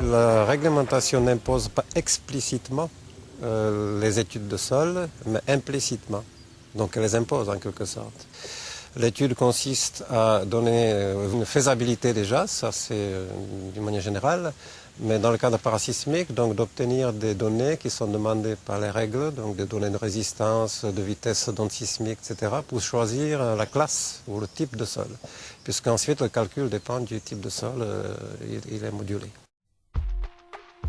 La réglementation n'impose pas explicitement les études de sol, mais implicitement. Donc elle les impose en quelque sorte. L'étude consiste à donner une faisabilité déjà, ça c'est d'une manière générale, mais dans le cadre parasismique, donc d'obtenir des données qui sont demandées par les règles, donc des données de résistance, de vitesse d'onde sismique, etc., pour choisir la classe ou le type de sol, puisqu'ensuite le calcul dépend du type de sol, il est modulé.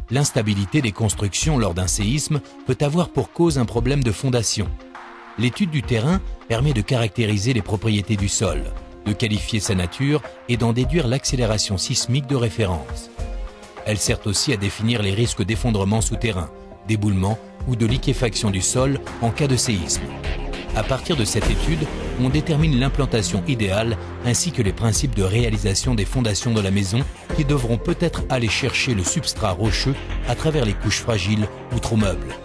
L'instabilité des constructions lors d'un séisme peut avoir pour cause un problème de fondation. L'étude du terrain permet de caractériser les propriétés du sol, de qualifier sa nature et d'en déduire l'accélération sismique de référence. Elle sert aussi à définir les risques d'effondrement souterrain, d'éboulement ou de liquéfaction du sol en cas de séisme. À partir de cette étude, on détermine l'implantation idéale ainsi que les principes de réalisation des fondations de la maison qui devront peut-être aller chercher le substrat rocheux à travers les couches fragiles ou trop meubles.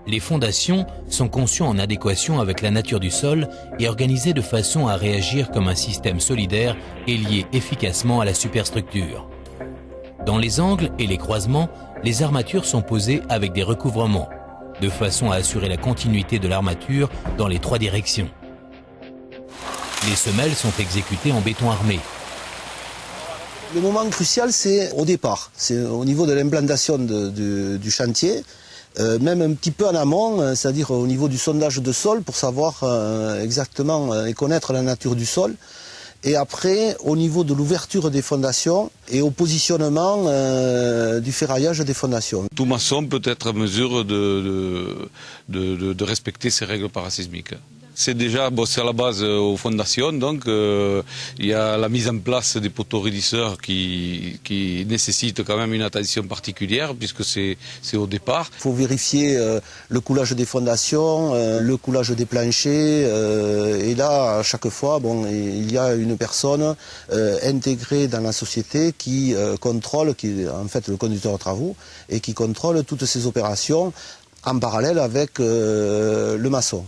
Les fondations sont conçues en adéquation avec la nature du sol et organisées de façon à réagir comme un système solidaire et lié efficacement à la superstructure. Dans les angles et les croisements, les armatures sont posées avec des recouvrements, de façon à assurer la continuité de l'armature dans les trois directions. Les semelles sont exécutées en béton armé. Le moment crucial, c'est au départ, c'est au niveau de l'implantation du chantier. Même un petit peu en amont, c'est-à-dire au niveau du sondage de sol pour savoir exactement et connaître la nature du sol. Et après, au niveau de l'ouverture des fondations et au positionnement du ferraillage des fondations. Tout maçon peut être en mesure de respecter ces règles parasismiques. C'est déjà c'est à la base aux fondations, donc il y a la mise en place des poteaux raidisseurs qui nécessitent quand même une attention particulière puisque c'est au départ. Il faut vérifier le coulage des fondations, le coulage des planchers et là à chaque fois il y a une personne intégrée dans la société qui contrôle, qui est en fait le conducteur de travaux et qui contrôle toutes ces opérations en parallèle avec le maçon.